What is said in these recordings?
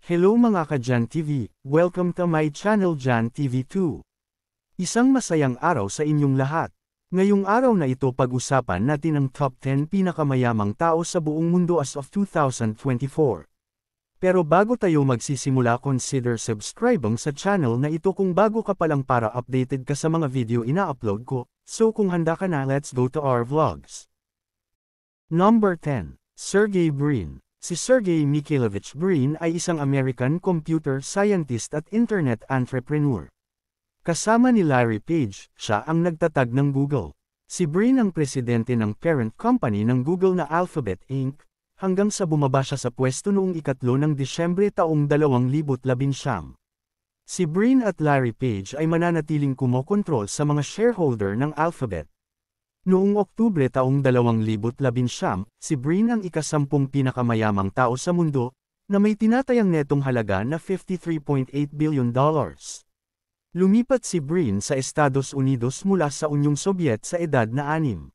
Hello mga ka-Jan TV, welcome to my channel Jan TV 2. Isang masayang araw sa inyong lahat. Ngayong araw na ito pag-usapan natin ang top 10 pinakamayamang tao sa buong mundo as of 2024. Pero bago tayo magsisimula, consider subscribing sa channel na ito kung bago ka pa lang para updated ka sa mga video ina-upload ko. So kung handa ka na, let's go to our vlogs. Number 10. Sergey Brin. Si Sergey Mikhailovich Brin ay isang American computer scientist at internet entrepreneur. Kasama ni Larry Page, siya ang nagtatag ng Google. Si Brin ang presidente ng parent company ng Google na Alphabet Inc., hanggang sa bumaba siya sa pwesto noong 3 ng Disyembre taong 2019. Si Brin at Larry Page ay mananatiling kumokontrol sa mga shareholder ng Alphabet. Noong Oktubre taong 2019, si Brin ang ika-10 pinakamayamang tao sa mundo, na may tinatayang netong halaga na $53.8 billion. Lumipat si Brin sa Estados Unidos mula sa Unyong Sobyet sa edad na 6.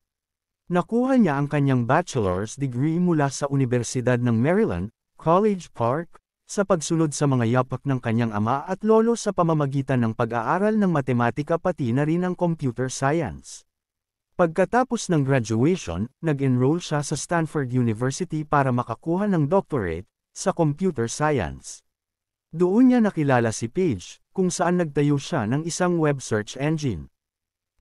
Nakuha niya ang kanyang bachelor's degree mula sa Universidad ng Maryland, College Park, sa pagsunod sa mga yapak ng kanyang ama at lolo sa pamamagitan ng pag-aaral ng matematika pati na rin ang computer science. Pagkatapos ng graduation, nag-enroll siya sa Stanford University para makakuha ng doctorate sa computer science. Doon niya nakilala si Page, kung saan nagtayo siya ng isang web search engine.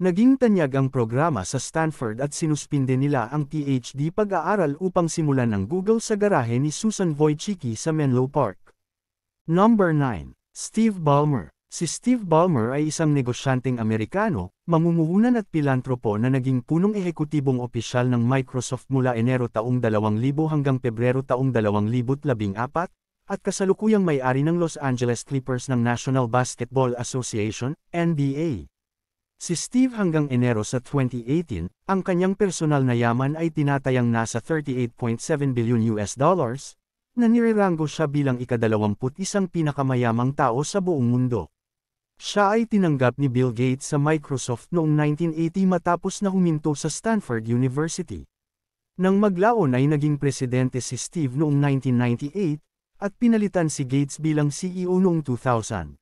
Naging tanyag ang programa sa Stanford at sinuspinde nila ang PhD pag-aaral upang simulan ng Google sa garahe ni Susan Wojcicki sa Menlo Park. Number 9. Steve Ballmer. Si Steve Ballmer ay isang negosyanteng Amerikano, mamumuhunan at pilantropo na naging punong ehekutibong opisyal ng Microsoft mula Enero taong 2000 hanggang Pebrero taong 2014, at kasalukuyang may-ari ng Los Angeles Clippers ng National Basketball Association, NBA. Si Steve hanggang Enero sa 2018, ang kanyang personal na yaman ay tinatayang nasa $38.7 billion, na nireranggo siya bilang ika-21 pinakamayamang tao sa buong mundo. Siya ay tinanggap ni Bill Gates sa Microsoft noong 1980 matapos na huminto sa Stanford University. Nang maglaon ay naging presidente si Steve noong 1998, at pinalitan si Gates bilang CEO noong 2000.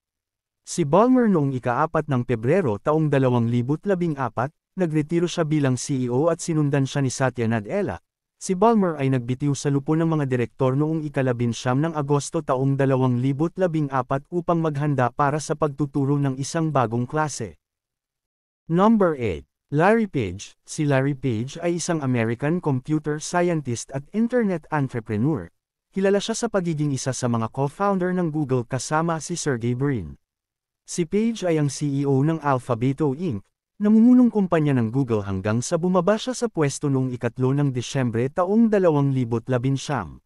Si Ballmer noong ika-4 ng Pebrero taong 2014, nagretiro siya bilang CEO at sinundan siya ni Satya Nadella. Si Ballmer ay nagbitiw sa lupo ng mga direktor noong ika-19 ng Agosto taong 2014 upang maghanda para sa pagtuturo ng isang bagong klase. Number 8. Larry Page. Si Larry Page ay isang American computer scientist at internet entrepreneur. Kilala siya sa pagiging isa sa mga co-founder ng Google kasama si Sergey Brin. Si Page ay ang CEO ng Alphabeto Inc., namumunong kumpanya ng Google hanggang sa bumaba siya sa pwesto noong 3 ng Disyembre taong 2019.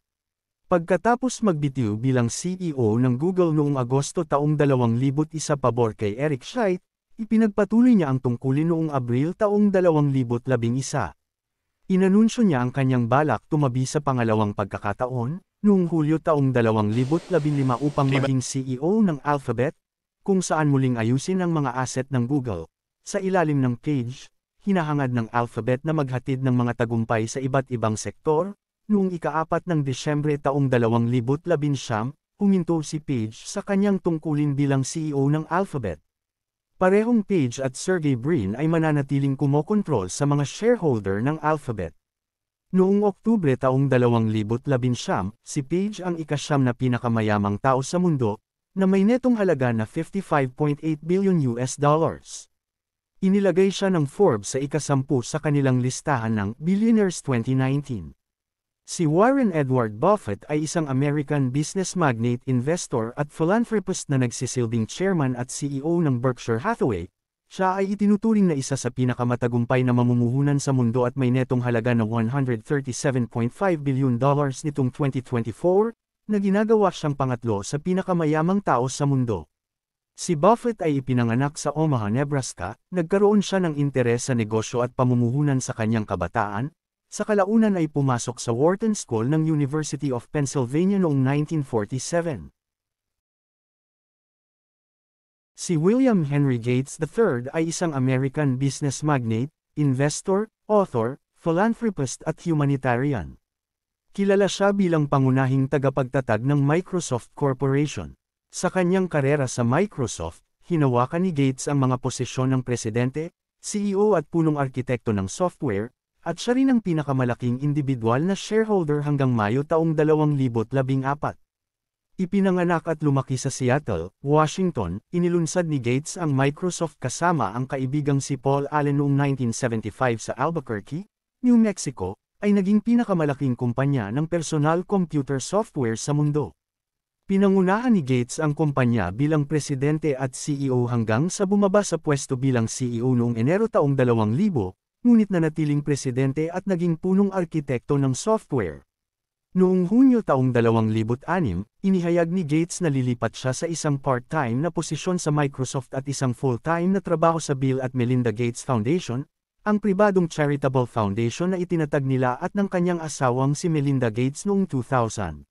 Pagkatapos magbitiw bilang CEO ng Google noong Agosto taong 2001 pabor kay Eric Schmidt, ipinagpatuloy niya ang tungkulin noong Abril taong 2011. Inanunsyo niya ang kanyang balak tumabi sa pangalawang pagkakataon, noong Hulyo taong 2015 upang maging CEO ng Alphabet, kung saan muling ayusin ang mga asset ng Google. Sa ilalim ng Page, hinahangad ng Alphabet na maghatid ng mga tagumpay sa iba't ibang sektor. Noong ika-4 ng Disyembre taong 2019, huminto si Page sa kanyang tungkulin bilang CEO ng Alphabet. Parehong Page at Sergey Brin ay mananatiling kumokontrol sa mga shareholder ng Alphabet. Noong Oktubre taong 2019, si Page ang ika-9 na pinakamayamang tao sa mundo, na may netong halaga na $55.8 billion. Inilagay siya ng Forbes sa ika-10 sa kanilang listahan ng Billionaires 2019. Si Warren Edward Buffett ay isang American business magnate, investor at philanthropist na nagsisilbing chairman at CEO ng Berkshire Hathaway. Siya ay itinuturing na isa sa pinakamatagumpay na mamumuhunan sa mundo at may netong halaga na $137.5 billion nitong 2024, na ginagawa siyang pangatlo sa pinakamayamang tao sa mundo. Si Buffett ay ipinanganak sa Omaha, Nebraska, nagkaroon siya ng interes sa negosyo at pamumuhunan sa kanyang kabataan. Sa kalaunan ay pumasok sa Wharton School ng University of Pennsylvania noong 1947. Si William Henry Gates III ay isang American business magnate, investor, author, philanthropist at humanitarian. Kilala siya bilang pangunahing tagapagtatag ng Microsoft Corporation. Sa kanyang karera sa Microsoft, hinawakan ni Gates ang mga posisyon ng presidente, CEO at punong arkitekto ng software, at siya rin ang pinakamalaking individual na shareholder hanggang Mayo taong 2014. Ipinanganak at lumaki sa Seattle, Washington, inilunsad ni Gates ang Microsoft kasama ang kaibigang si Paul Allen noong 1975 sa Albuquerque, New Mexico, ay naging pinakamalaking kumpanya ng personal computer software sa mundo. Pinangunahan ni Gates ang kumpanya bilang presidente at CEO hanggang sa bumaba sa pwesto bilang CEO noong Enero taong 2000, ngunit nanatiling presidente at naging punong arkitekto ng software. Noong Hunyo taong 2006, inihayag ni Gates na lilipat siya sa isang part-time na posisyon sa Microsoft at isang full-time na trabaho sa Bill at Melinda Gates Foundation, ang pribadong charitable foundation na itinatag nila at ng kanyang asawang si Melinda Gates noong 2000.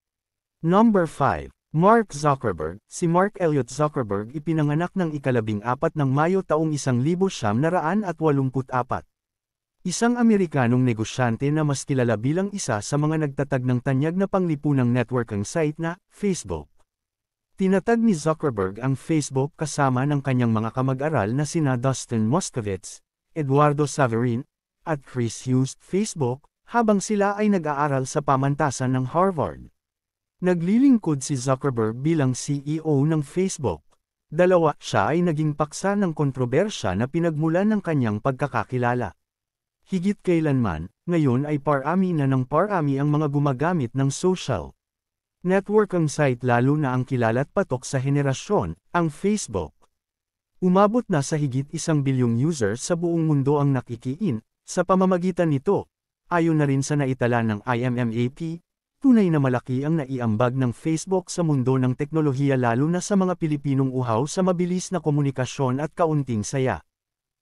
Number 5. Mark Zuckerberg. Si Mark Elliott Zuckerberg ipinanganak ng ika-14 ng Mayo taong 1984. Isang Amerikanong negosyante na mas kilala bilang isa sa mga nagtatag ng tanyag na panglipunang networking site na Facebook. Tinatag ni Zuckerberg ang Facebook kasama ng kanyang mga kamag-aral na sina Dustin Moskovitz, Eduardo Saverin, at Chris Hughes, Facebook, habang sila ay nag-aaral sa pamantasan ng Harvard. Naglilingkod si Zuckerberg bilang CEO ng Facebook. Siya ay naging paksa ng kontrobersya na pinagmulan ng kanyang pagkakakilala. Higit kailanman, ngayon ay parami na ng parami ang mga gumagamit ng social networking site lalo na ang kilala't patok sa henerasyon, ang Facebook. Umabot na sa higit 1 bilyong users sa buong mundo ang nakikiin, sa pamamagitan nito, ayon na rin sa naitala ng IMMAP, tunay na malaki ang naiambag ng Facebook sa mundo ng teknolohiya lalo na sa mga Pilipinong uhaw sa mabilis na komunikasyon at kaunting saya.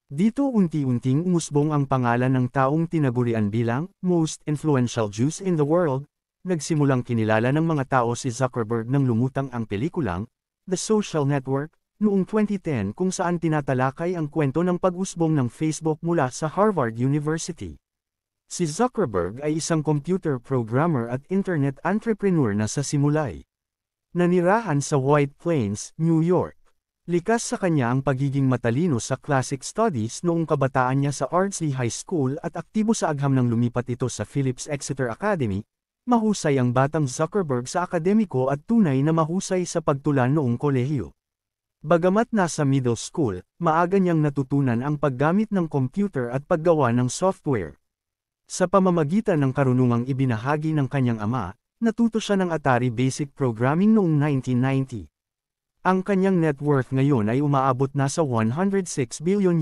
Dito unti-unting umusbong ang pangalan ng taong tinagurian bilang most influential Jews in the world. Nagsimulang kinilala ng mga tao si Zuckerberg nang lumutang ang pelikulang The Social Network noong 2010 kung saan tinatalakay ang kwento ng pag-usbong ng Facebook mula sa Harvard University. Si Zuckerberg ay isang computer programmer at internet entrepreneur na sa simulay. Nanirahan sa White Plains, New York. Likas sa kanya ang pagiging matalino sa classic studies noong kabataan niya sa Ardsley High School at aktibo sa agham ng lumipat ito sa Phillips Exeter Academy. Mahusay ang batang Zuckerberg sa akademiko at tunay na mahusay sa pagtula noong kolehiyo. Bagamat nasa middle school, maaga niyang natutunan ang paggamit ng computer at paggawa ng software. Sa pamamagitan ng karunungang ibinahagi ng kanyang ama, natuto siya ng Atari Basic Programming noong 1990. Ang kanyang net worth ngayon ay umaabot na sa $106 billion.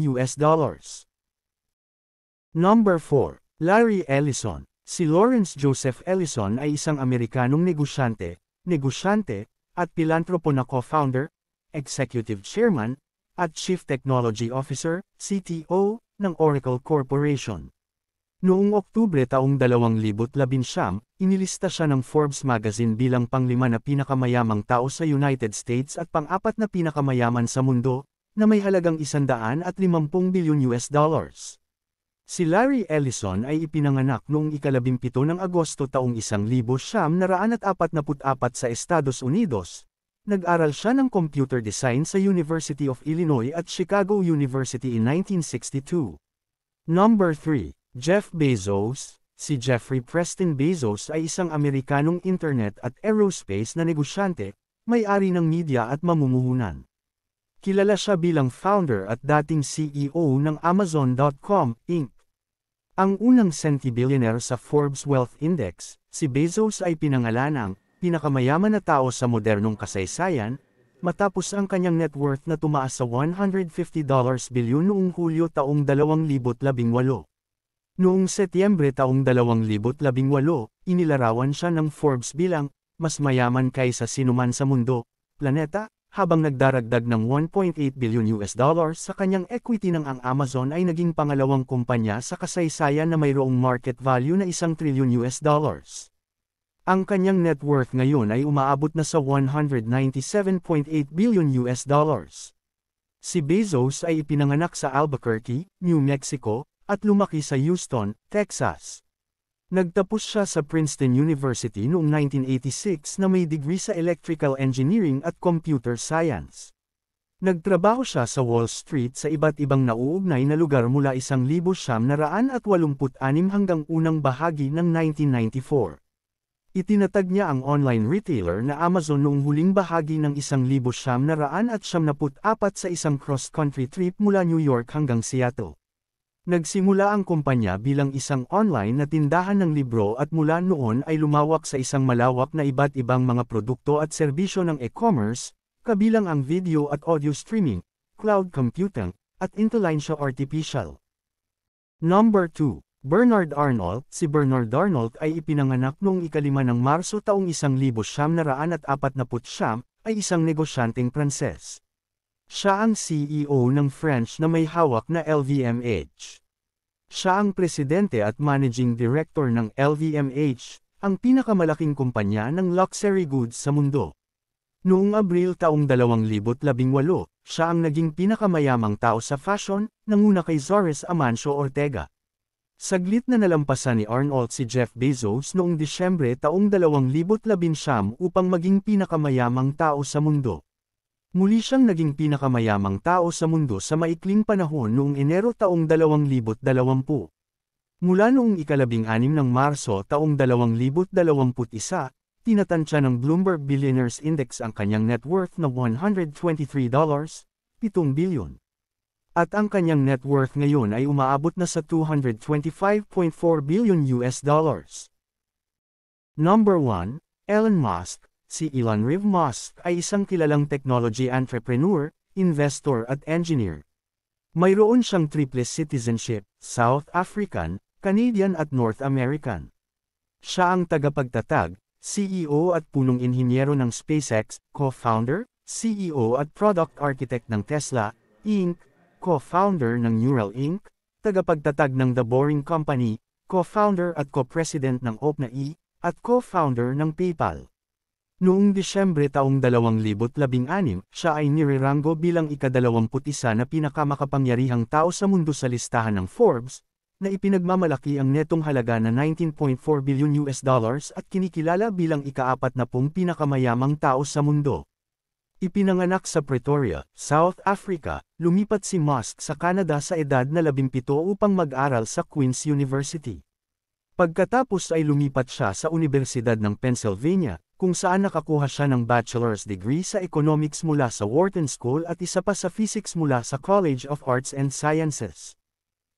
Number 4. Larry Ellison. Si Lawrence Joseph Ellison ay isang Amerikanong negosyante, at pilantropo na co-founder, executive chairman, at chief technology officer, CTO, ng Oracle Corporation. Noong Oktubre taong 2019, inilista siya ng Forbes magazine bilang pang-5 na pinakamayamang tao sa United States at pang-4 na pinakamayaman sa mundo, na may halagang $150 billion. Si Larry Ellison ay ipinanganak noong ika-17 ng Agosto taong 1944 sa Estados Unidos. Nag-aral siya ng computer design sa University of Illinois at Chicago University in 1962. Number 3. Jeff Bezos. Si Jeffrey Preston Bezos ay isang Amerikanong internet at aerospace na negosyante, may-ari ng media at mamumuhunan. Kilala siya bilang founder at dating CEO ng Amazon.com, Inc. Ang unang centibillionaire sa Forbes Wealth Index, si Bezos ay pinangalanang pinakamayaman na tao sa modernong kasaysayan, matapos ang kanyang net worth na tumaas sa $150 bilyon noong Hulyo taong 2018. Noong Setyembre taong 2018, inilarawan siya ng Forbes bilang mas mayaman kaysa sinuman sa mundo, planeta, habang nagdaragdag ng $1.8 billion sa kanyang equity ng ang Amazon ay naging pangalawang kumpanya sa kasaysayan na mayroong market value na $1 trillion. Ang kanyang net worth ngayon ay umaabot na sa $197.8 billion. Si Bezos ay ipinanganak sa Albuquerque, New Mexico, at lumaki sa Houston, Texas. Nagtapos siya sa Princeton University noong 1986 na may degree sa Electrical Engineering at Computer Science. Nagtrabaho siya sa Wall Street sa iba't ibang nauugnay na lugar mula 1986 hanggang unang bahagi ng 1994. Itinatag niya ang online retailer na Amazon noong huling bahagi ng 1974 sa isang cross-country trip mula New York hanggang Seattle. Nagsimula ang kumpanya bilang isang online na tindahan ng libro at mula noon ay lumawak sa isang malawak na iba't ibang mga produkto at serbisyo ng e-commerce, kabilang ang video at audio streaming, cloud computing, at intelligence artificial. Number 2. Bernard Arnault. Si Bernard Arnault ay ipinanganak noong 5 ng Marso taong 1949 ay isang negosyanteng Pranses. Siya ang CEO ng French na may hawak na LVMH. Siya ang presidente at managing director ng LVMH, ang pinakamalaking kumpanya ng luxury goods sa mundo. Noong Abril taong 2018, siya ang naging pinakamayamang tao sa fashion, nanguna kay Zores Amancio Ortega. Saglit na nalampasan ni Arnault si Jeff Bezos noong Disyembre taong 2019 upang maging pinakamayamang tao sa mundo. Muli siyang naging pinakamayamang tao sa mundo sa maikling panahon noong Enero taong 2020. Mula noong 16 ng Marso taong 2021, tinatansya ng Bloomberg Billionaires Index ang kanyang net worth na $123.7 billion. At ang kanyang net worth ngayon ay umaabot na sa $225.4 billion. Number 1. Elon Musk. Si Elon Reeve Musk ay isang kilalang technology entrepreneur, investor at engineer. Mayroon siyang triple citizenship, South African, Canadian at North American. Siya ang tagapagtatag, CEO at punong inhinyero ng SpaceX, co-founder, CEO at product architect ng Tesla, Inc., co-founder ng Neural Inc., tagapagtatag ng The Boring Company, co-founder at co-president ng OpenAI, at co-founder ng PayPal. Noong Disyembre taong 2016, siya ay nireranggo bilang ika-21 na pinakamakapangyarihang tao sa mundo sa listahan ng Forbes, na ipinagmamalaki ang netong halaga na $19.4 billion at kinikilala bilang ika-40 pinakamayamang tao sa mundo. Ipinanganak sa Pretoria, South Africa, lumipat si Musk sa Canada sa edad na 17 upang mag-aral sa Queen's University. Pagkatapos ay lumipat siya sa Universidad ng Pennsylvania, kung saan nakakuha siya ng bachelor's degree sa economics mula sa Wharton School at isa pa sa physics mula sa College of Arts and Sciences.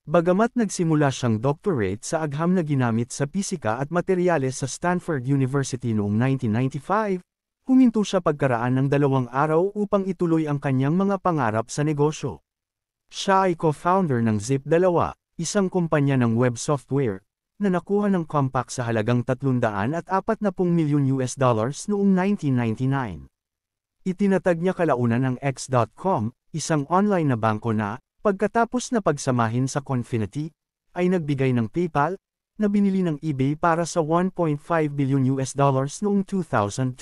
Bagamat nagsimula siyang doctorate sa agham na ginamit sa pisika at materyales sa Stanford University noong 1995, huminto siya pagkaraan ng 2 araw upang ituloy ang kanyang mga pangarap sa negosyo. Siya ay co-founder ng Zip2, isang kumpanya ng web software, na nakuha ng Compaq sa halagang $340 milyon noong 1999. Itinatag niya kalaunan ang X.com, isang online na bangko na, pagkatapos na pagsamahin sa Confinity, ay nagbigay ng PayPal, na binili ng eBay para sa $1.5 billion noong 2002.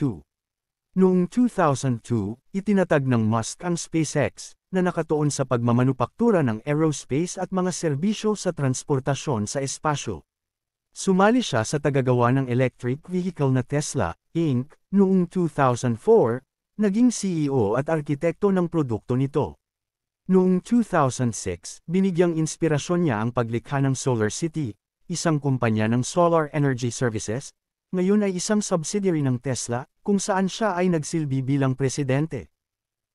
Noong 2002, itinatag ng Musk ang SpaceX, na nakatuon sa pagmamanupaktura ng aerospace at mga serbisyo sa transportasyon sa espasyo. Sumali siya sa tagagawa ng electric vehicle na Tesla, Inc., noong 2004, naging CEO at arkitekto ng produkto nito. Noong 2006, binigyang inspirasyon niya ang paglikha ng Solar City, isang kumpanya ng solar energy services, ngayon ay isang subsidiary ng Tesla, kung saan siya ay nagsilbi bilang presidente.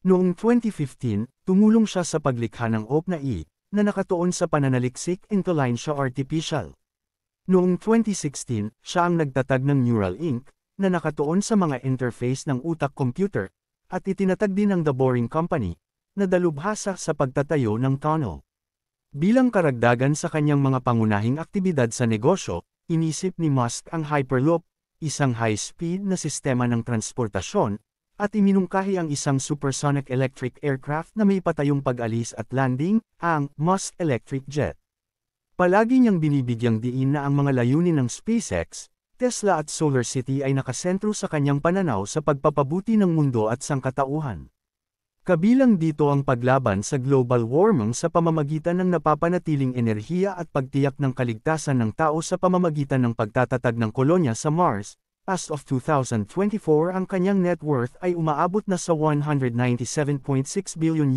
Noong 2015, tumulong siya sa paglikha ng OpenAI, na nakatuon sa pananaliksik intelligence artificial. Noong 2016, siya ang nagtatag ng Neural Inc., na nakatuon sa mga interface ng utak computer, at itinatag din ng The Boring Company, na dalubhasa sa pagtatayo ng tunnel. Bilang karagdagan sa kanyang mga pangunahing aktibidad sa negosyo, inisip ni Musk ang Hyperloop, isang high-speed na sistema ng transportasyon, at iminungkahi ang isang supersonic electric aircraft na may patayong pag-alis at landing, ang Musk Electric Jet. Palagi niyang binibigyang diin na ang mga layunin ng SpaceX, Tesla at Solar City ay nakasentro sa kanyang pananaw sa pagpapabuti ng mundo at sangkatauhan. Kabilang dito ang paglaban sa global warming sa pamamagitan ng napapanatiling enerhiya at pagtiyak ng kaligtasan ng tao sa pamamagitan ng pagtatatag ng kolonya sa Mars. As of 2024 ang kanyang net worth ay umaabot na sa $197.6 billion.